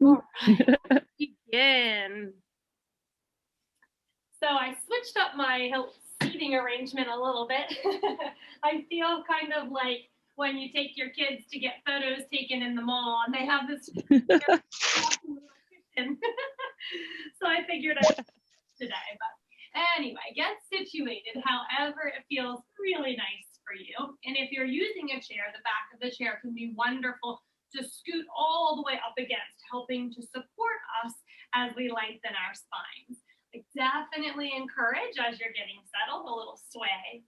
All right, let's begin. So I switched up my seating arrangement a little bit. I feel kind of like when you take your kids to get photos taken in the mall and they have this kitchen. So I figured I'd today. But anyway, get situated however it feels really nice for you. And if you're using a chair, the back of the chair can be wonderful to scoot all the way up against, helping to support us as we lengthen our spines. I definitely encourage, as you're getting settled, a little sway,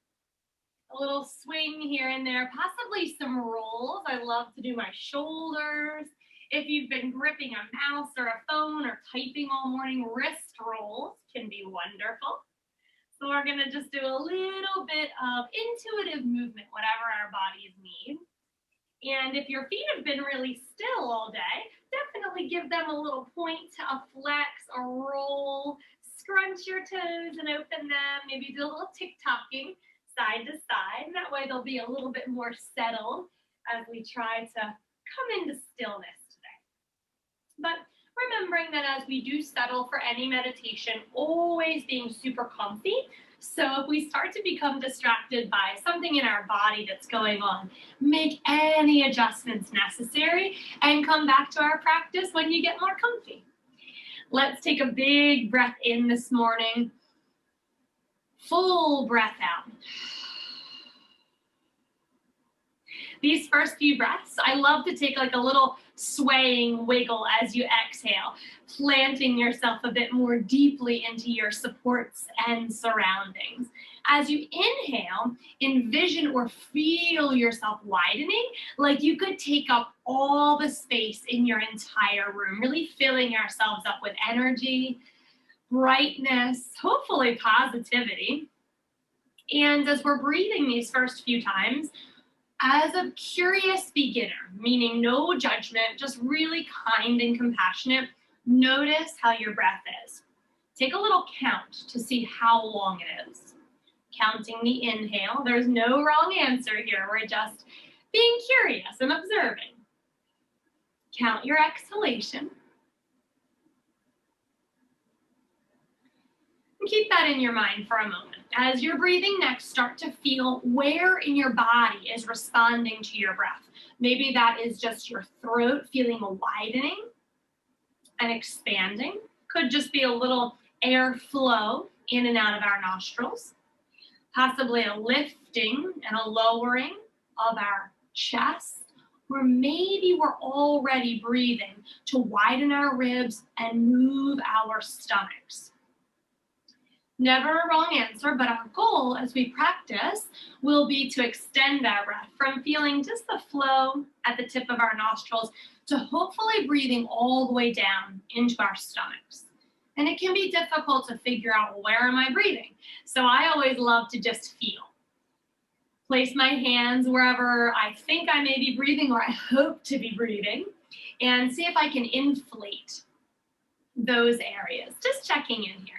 a little swing here and there, possibly some rolls. I love to do my shoulders. If you've been gripping a mouse or a phone or typing all morning, wrist rolls can be wonderful. So we're going to just do a little bit of intuitive movement, whatever our bodies need. And if your feet have been really still all day, definitely give them a little point, a flex, a roll, scrunch your toes and open them, maybe do a little tick-tocking side to side. And that way they'll be a little bit more settled as we try to come into stillness today. But remembering that as we do settle for any meditation, always being super comfy. So if we start to become distracted by something in our body that's going on, make any adjustments necessary and come back to our practice when you get more comfy. Let's take a big breath in this morning. Full breath out. These first few breaths, I love to take like a little swaying wiggle as you exhale, planting yourself a bit more deeply into your supports and surroundings. As you inhale, envision or feel yourself widening, like you could take up all the space in your entire room, really filling ourselves up with energy, brightness, hopefully positivity. And as we're breathing these first few times, as a curious beginner, meaning no judgment, just really kind and compassionate, notice how your breath is. Take a little count to see how long it is. Counting the inhale, there's no wrong answer here. We're just being curious and observing. Count your exhalation. And keep that in your mind for a moment. As you're breathing next, start to feel where in your body is responding to your breath. Maybe that is just your throat feeling widening and expanding. Could just be a little air flow in and out of our nostrils. Possibly a lifting and a lowering of our chest. Or maybe we're already breathing to widen our ribs and move our stomachs. Never a wrong answer, but our goal as we practice will be to extend our breath from feeling just the flow at the tip of our nostrils to hopefully breathing all the way down into our stomachs. And it can be difficult to figure out, where am I breathing? So I always love to just feel. Place my hands wherever I think I may be breathing or I hope to be breathing, and see if I can inflate those areas. Just checking in here.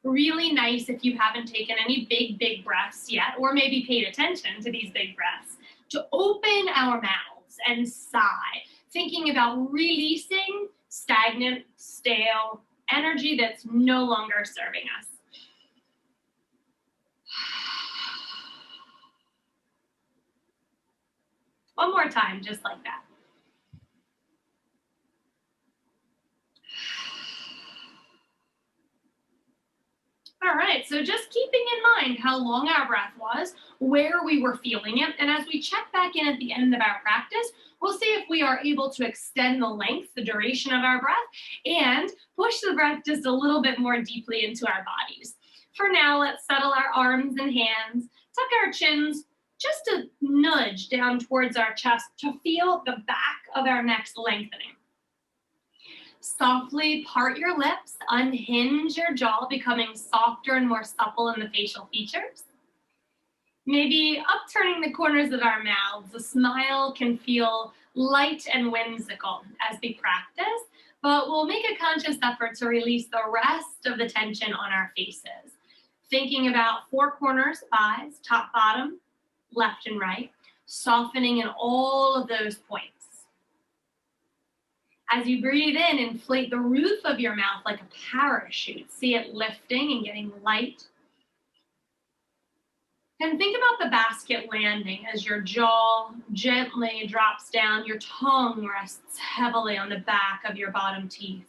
Really nice if you haven't taken any big breaths yet, or maybe paid attention to these big breaths, to open our mouths and sigh, thinking about releasing stagnant, stale energy that's no longer serving us. One more time, just like that. All right, so just keeping in mind how long our breath was, where we were feeling it, and as we check back in at the end of our practice, we'll see if we are able to extend the length, the duration of our breath, and push the breath just a little bit more deeply into our bodies. For now, let's settle our arms and hands, tuck our chins, just a nudge down towards our chest to feel the back of our necks lengthening. Softly part your lips, unhinge your jaw, becoming softer and more supple in the facial features. Maybe upturning the corners of our mouths. A smile can feel light and whimsical as we practice, but we'll make a conscious effort to release the rest of the tension on our faces. Thinking about four corners, eyes, top, bottom, left and right. softening in all of those points. As you breathe in, inflate the roof of your mouth like a parachute. See it lifting and getting light. And think about the basket landing as your jaw gently drops down. Your tongue rests heavily on the back of your bottom teeth.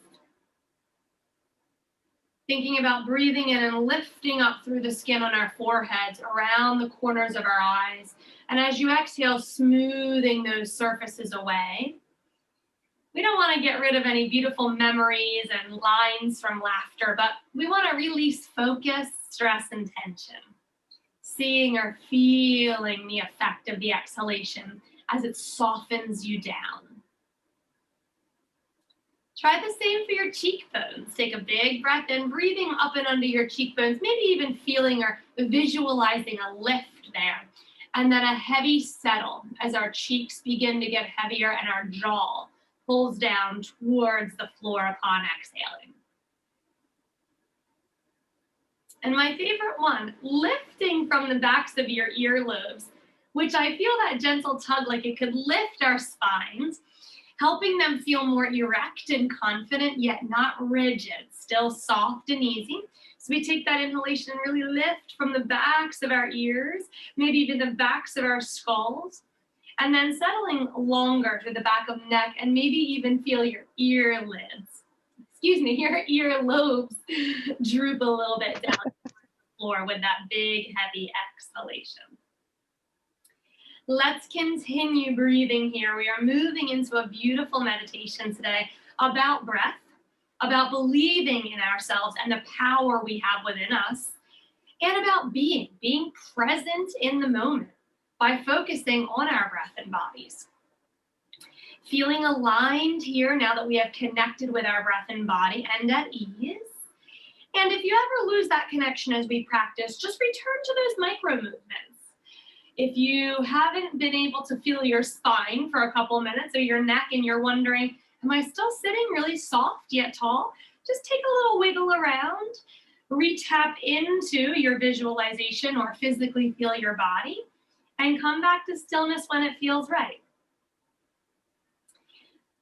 Thinking about breathing in and lifting up through the skin on our foreheads, around the corners of our eyes. And as you exhale, smoothing those surfaces away. We don't want to get rid of any beautiful memories and lines from laughter, but we want to release focus, stress, and tension. Seeing or feeling the effect of the exhalation as it softens you down. Try the same for your cheekbones. Take a big breath in, breathing up and under your cheekbones, maybe even feeling or visualizing a lift there. And then a heavy settle as our cheeks begin to get heavier and our jaw pulls down towards the floor upon exhaling. And my favorite one, lifting from the backs of your earlobes, which I feel that gentle tug like it could lift our spines, helping them feel more erect and confident, yet not rigid, still soft and easy. So we take that inhalation and really lift from the backs of our ears, maybe even the backs of our skulls, and then settling longer to the back of the neck and maybe even feel your your earlobes droop a little bit down to the floor with that big, heavy exhalation. Let's continue breathing here. We are moving into a beautiful meditation today about breath, about believing in ourselves and the power we have within us, and about being present in the moment by focusing on our breath and bodies. Feeling aligned here now that we have connected with our breath and body and at ease. And if you ever lose that connection as we practice, just return to those micro movements. If you haven't been able to feel your spine for a couple minutes or your neck and you're wondering, am I still sitting really soft yet tall? Just take a little wiggle around, re-tap into your visualization or physically feel your body, and come back to stillness when it feels right.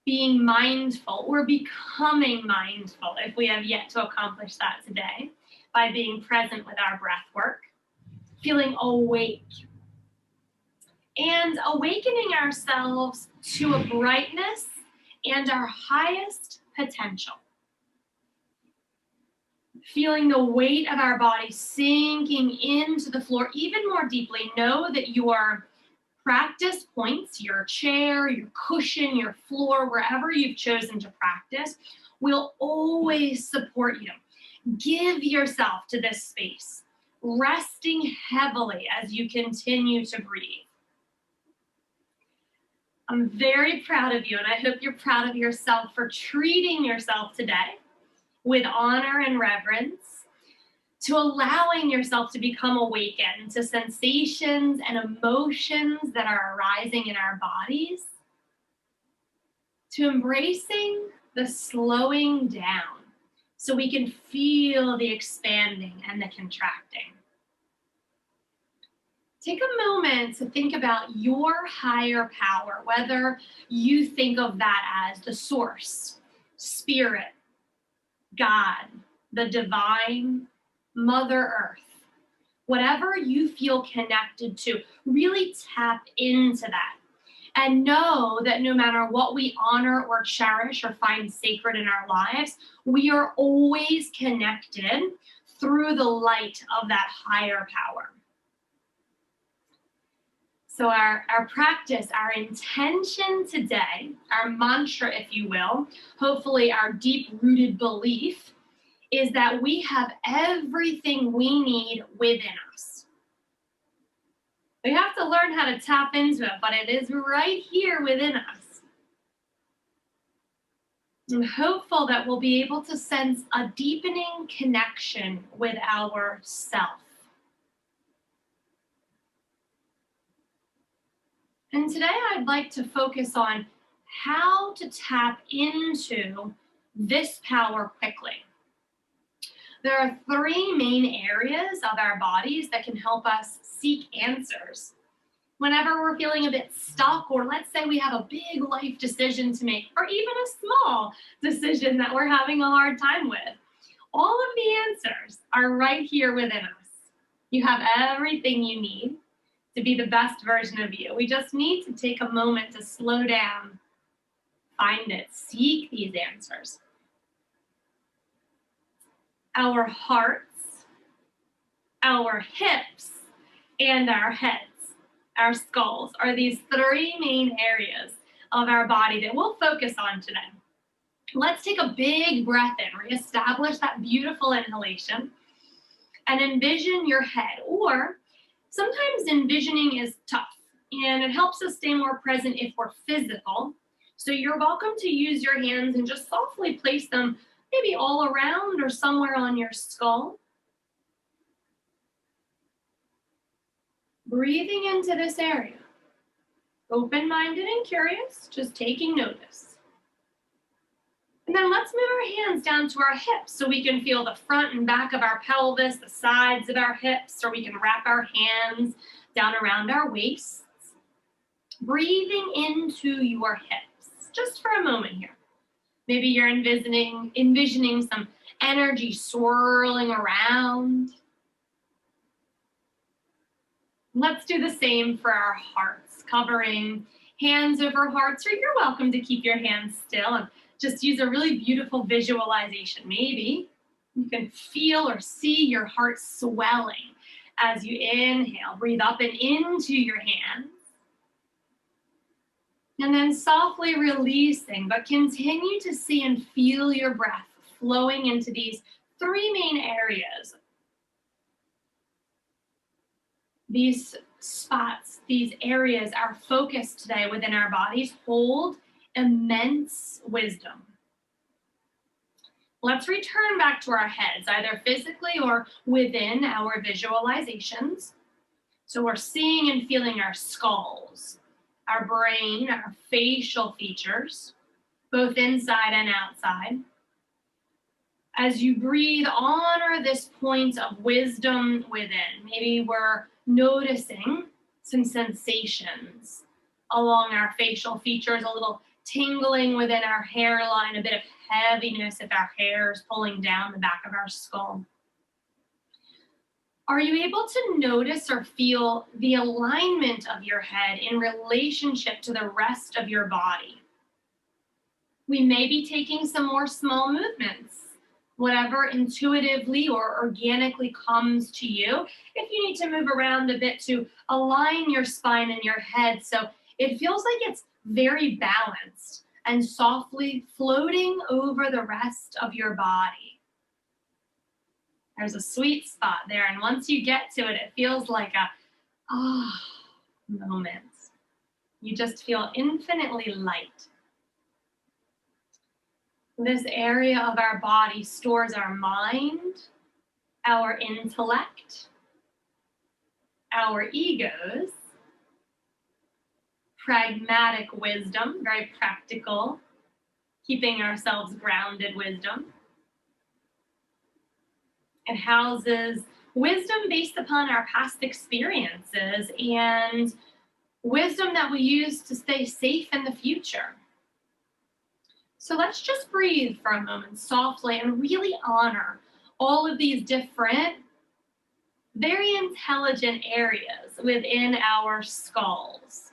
Being mindful or becoming mindful, if we have yet to accomplish that today, by being present with our breath work, feeling awake, and awakening ourselves to a brightness and our highest potential. Feeling the weight of our body sinking into the floor even more deeply. Know that your practice points, your chair, your cushion, your floor, wherever you've chosen to practice, will always support you. Give yourself to this space, resting heavily as you continue to breathe. I'm very proud of you, and I hope you're proud of yourself for treating yourself today with honor and reverence, to allowing yourself to become awakened to sensations and emotions that are arising in our bodies, to embracing the slowing down so we can feel the expanding and the contracting. Take a moment to think about your higher power, whether you think of that as the source, spirit, God, the divine, Mother Earth. Whatever you feel connected to, really tap into that. And know that no matter what we honor or cherish or find sacred in our lives, we are always connected through the light of that higher power. So our practice, our intention today, our mantra, if you will, hopefully our deep-rooted belief, is that we have everything we need within us. We have to learn how to tap into it, but it is right here within us. I'm hopeful that we'll be able to sense a deepening connection with ourself. And today I'd like to focus on how to tap into this power quickly. There are three main areas of our bodies that can help us seek answers. Whenever we're feeling a bit stuck, or let's say we have a big life decision to make, or even a small decision that we're having a hard time with, all of the answers are right here within us. You have everything you need to be the best version of you. We just need to take a moment to slow down, find it, seek these answers. Our hearts, our hips, and our heads, our skulls, are these three main areas of our body that we'll focus on today. Let's take a big breath in, reestablish that beautiful inhalation, and envision your head. Or sometimes envisioning is tough, and it helps us stay more present if we're physical. So you're welcome to use your hands and just softly place them maybe all around or somewhere on your skull. Breathing into this area, open-minded and curious, just taking notice. And then let's move our hands down to our hips so we can feel the front and back of our pelvis, the sides of our hips, or we can wrap our hands down around our waists. Breathing into your hips, just for a moment here. Maybe you're envisioning some energy swirling around. Let's do the same for our hearts, covering hands over hearts, or you're welcome to keep your hands still and just use a really beautiful visualization. Maybe you can feel or see your heart swelling as you inhale. Breathe up and into your hands. And then softly releasing, but continue to see and feel your breath flowing into these three main areas. These spots, these areas, our focus today within our bodies hold immense wisdom. Let's return back to our heads, either physically or within our visualizations. So we're seeing and feeling our skulls, our brain, our facial features, both inside and outside. As you breathe, honor this point of wisdom within. Maybe we're noticing some sensations along our facial features, a little tingling within our hairline, a bit of heaviness if our hair is pulling down the back of our skull. Are you able to notice or feel the alignment of your head in relationship to the rest of your body? We may be taking some more small movements, whatever intuitively or organically comes to you. If you need to move around a bit to align your spine and your head so it feels like it's very balanced and softly floating over the rest of your body. There's a sweet spot there, and once you get to it, it feels like a moment. You just feel infinitely light. This area of our body stores our mind, our intellect, our egos, pragmatic wisdom, very practical, keeping ourselves grounded wisdom. It houses wisdom based upon our past experiences and wisdom that we use to stay safe in the future. So let's just breathe for a moment softly and really honor all of these different, very intelligent areas within our skulls.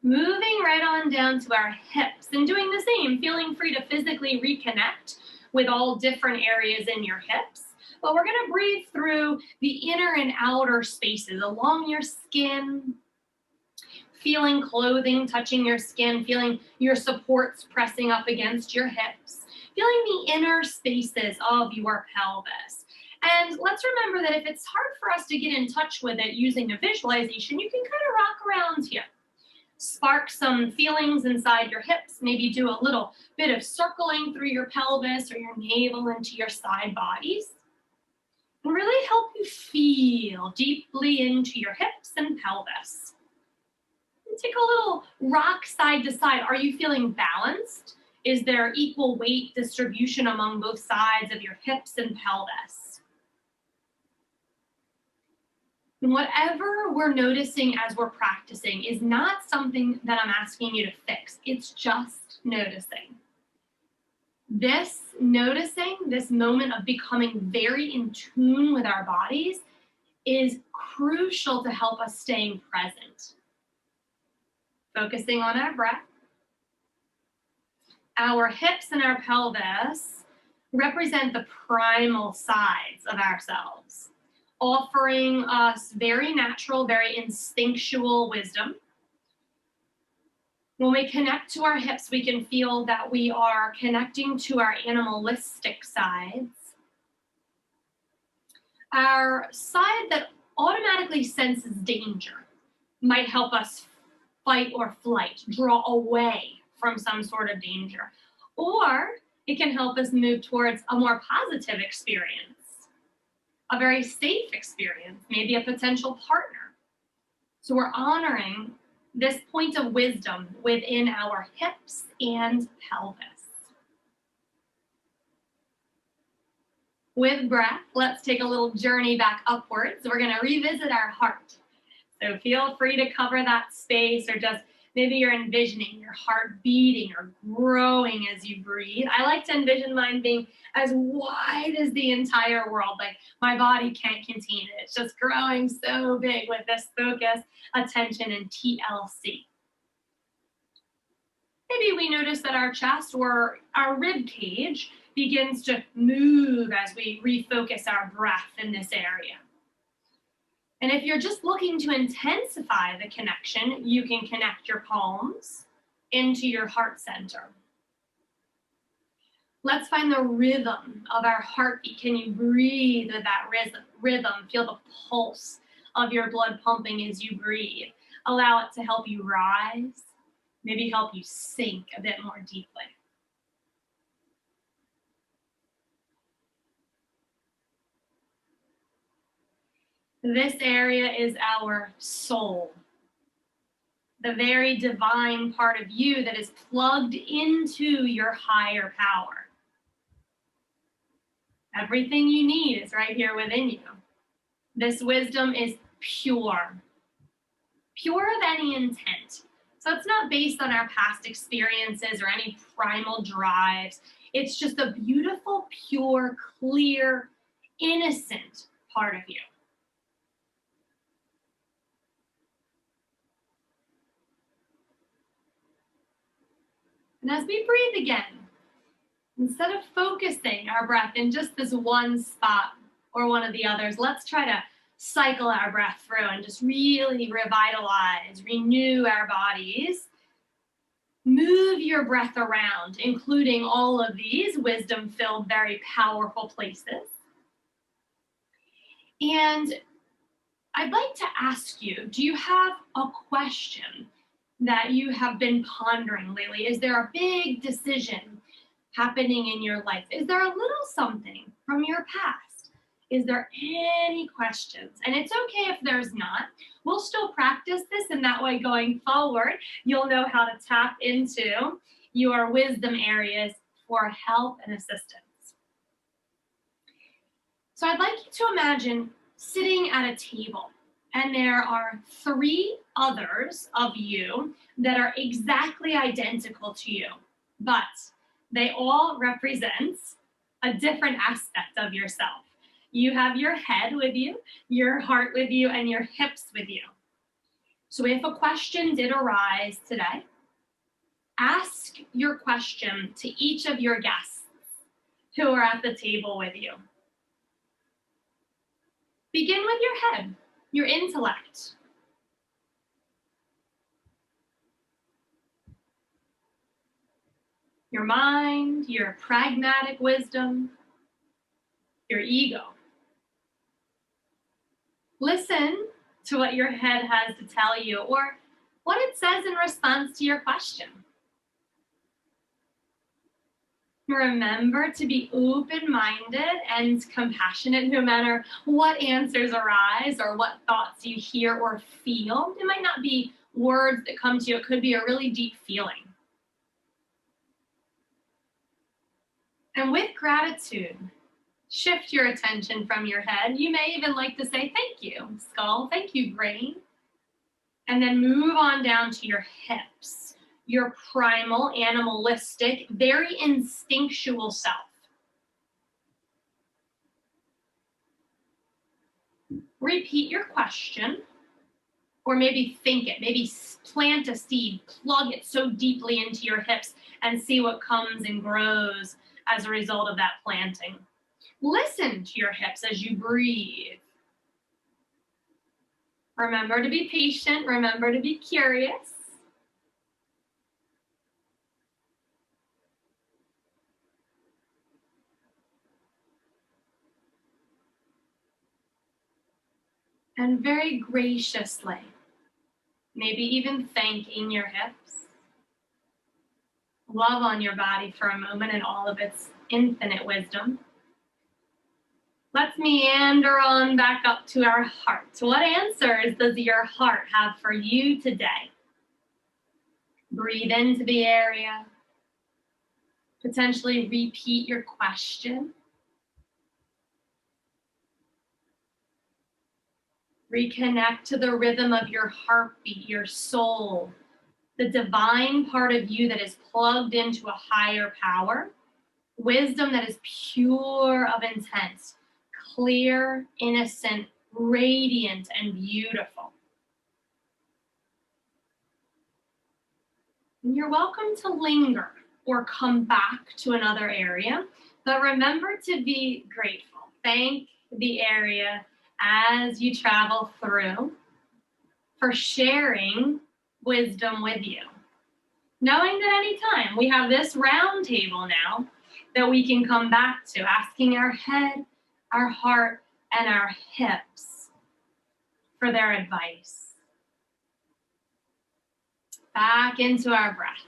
Moving right on down to our hips and doing the same, feeling free to physically reconnect with all different areas in your hips. But we're going to breathe through the inner and outer spaces along your skin, feeling clothing touching your skin, feeling your supports pressing up against your hips, feeling the inner spaces of your pelvis. And let's remember that if it's hard for us to get in touch with it using a visualization, you can kind of rock around here. Spark some feelings inside your hips, maybe do a little bit of circling through your pelvis or your navel into your side bodies. And really help you feel deeply into your hips and pelvis. And take a little rock side to side. Are you feeling balanced? Is there equal weight distribution among both sides of your hips and pelvis? And whatever we're noticing as we're practicing is not something that I'm asking you to fix. It's just noticing. This noticing, this moment of becoming very in tune with our bodies is crucial to help us staying present. Focusing on our breath. Our hips and our pelvis represent the primal sides of ourselves, offering us very natural, very instinctual wisdom. When we connect to our hips, we can feel that we are connecting to our animalistic sides. Our side that automatically senses danger might help us fight or flight, draw away from some sort of danger. Or it can help us move towards a more positive experience, a very safe experience, maybe a potential partner. So we're honoring this point of wisdom within our hips and pelvis. With breath, let's take a little journey back upwards. We're going to revisit our heart. So feel free to cover that space, or just maybe you're envisioning your heart beating or growing as you breathe. I like to envision mine being as wide as the entire world. Like my body can't contain it. It's just growing so big with this focus, attention, and TLC. Maybe we notice that our chest or our rib cage begins to move as we refocus our breath in this area. And if you're just looking to intensify the connection, you can connect your palms into your heart center. Let's find the rhythm of our heartbeat. Can you breathe with that rhythm? Feel the pulse of your blood pumping as you breathe. Allow it to help you rise, maybe help you sink a bit more deeply. This area is our soul, the very divine part of you that is plugged into your higher power. Everything you need is right here within you. This wisdom is pure of any intent. So it's not based on our past experiences or any primal drives. It's just a beautiful, pure, clear, innocent part of you. And as we breathe again, instead of focusing our breath in just this one spot or one of the others, let's try to cycle our breath through and just really revitalize, renew our bodies. Move your breath around, including all of these wisdom-filled, very powerful places. And I'd like to ask you, do you have a question that you have been pondering lately? Is there a big decision happening in your life? Is there a little something from your past? Is there any questions? And it's okay if there's not. We'll still practice this, and that way going forward, you'll know how to tap into your wisdom areas for help and assistance. So I'd like you to imagine sitting at a table, and there are 3 others of you that are exactly identical to you, but they all represent a different aspect of yourself. You have your head with you, your heart with you, and your hips with you. So if a question did arise today, ask your question to each of your guests who are at the table with you. Begin with your head, your intellect. Your mind, your pragmatic wisdom, your ego. Listen to what your head has to tell you or what it says in response to your question. Remember to be open-minded and compassionate no matter what answers arise or what thoughts you hear or feel. It might not be words that come to you. It could be a really deep feeling. And with gratitude, Shift your attention from your head. You may even like to say thank you, skull. Thank you, brain. And then move on down to your hips, your primal, animalistic, very instinctual self. Repeat your question, or maybe think it, maybe plant a seed, plug it so deeply into your hips and see what comes and grows as a result of that planting. Listen to your hips as you breathe. Remember to be patient, remember to be curious. And very graciously, maybe even thanking your hips. Love on your body for a moment in all of its infinite wisdom. Let's meander on back up to our heart. What answers does your heart have for you today? Breathe into the area. Potentially repeat your question. Reconnect to the rhythm of your heartbeat, your soul, the divine part of you that is plugged into a higher power, wisdom that is pure of intent, clear, innocent, radiant, and beautiful. And you're welcome to linger or come back to another area, but remember to be grateful. Thank the area as you travel through for sharing wisdom with you. Knowing that anytime we have this round table now that we can come back to, asking our head, our heart, and our hips for their advice. Back into our breath,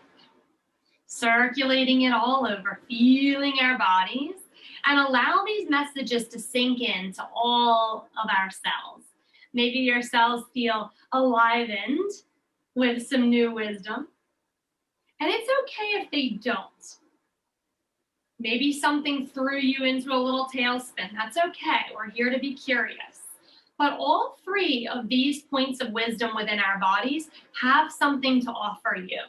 circulating it all over, feeling our bodies, and allow these messages to sink into all of our cells. Maybe your cells feel alivened with some new wisdom. And it's okay if they don't. Maybe something threw you into a little tailspin. That's okay. We're here to be curious. But all three of these points of wisdom within our bodies have something to offer you.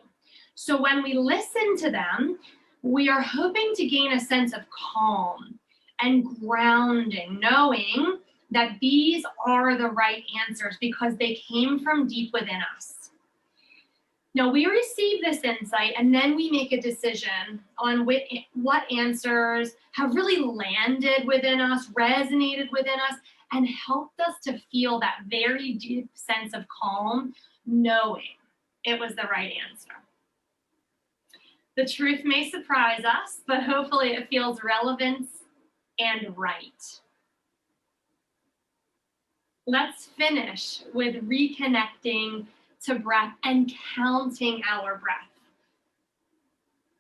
So when we listen to them, we are hoping to gain a sense of calm and grounding, knowing that these are the right answers because they came from deep within us. Now, we receive this insight and then we make a decision on what answers have really landed within us, resonated within us, and helped us to feel that very deep sense of calm, knowing it was the right answer. The truth may surprise us, but hopefully it feels relevant and right. Let's finish with reconnecting to breath and counting our breath.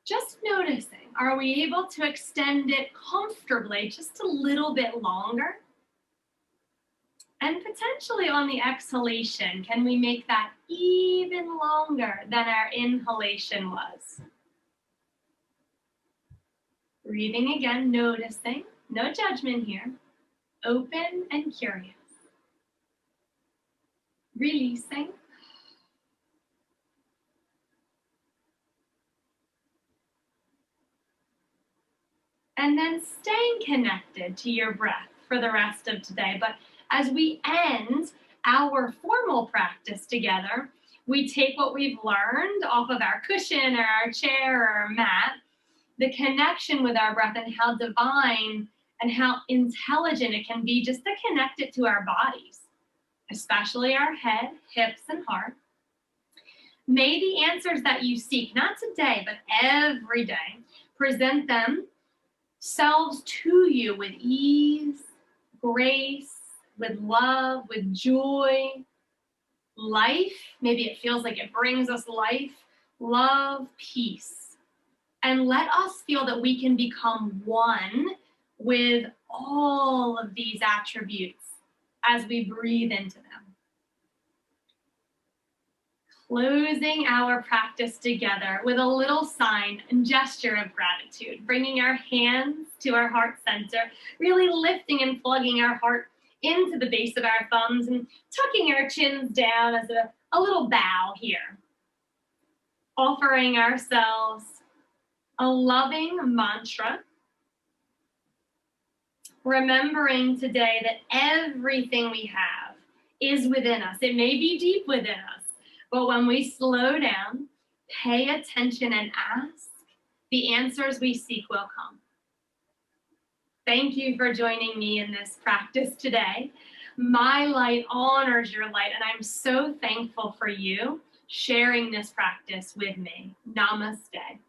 Just noticing, are we able to extend it comfortably just a little bit longer? And potentially on the exhalation, can we make that even longer than our inhalation was? Breathing again, noticing, no judgment here, open and curious. Releasing. And then staying connected to your breath for the rest of today. But as we end our formal practice together, we take what we've learned off of our cushion or our chair or our mat, the connection with our breath and how divine and how intelligent it can be just to connect it to our bodies, especially our head, hips, and heart. May the answers that you seek, not today, but every day, present themselves to you with ease, grace, with love, with joy, life. Maybe it feels like it brings us life, love, peace. And let us feel that we can become one with all of these attributes as we breathe into them. Closing our practice together with a little sign and gesture of gratitude, bringing our hands to our heart center, really lifting and plugging our heart into the base of our thumbs and tucking our chins down as a little bow here. Offering ourselves a loving mantra, remembering today that everything we have is within us. It may be deep within us, but when we slow down, pay attention and ask, the answers we seek will come. Thank you for joining me in this practice today. My light honors your light, and I'm so thankful for you sharing this practice with me. Namaste.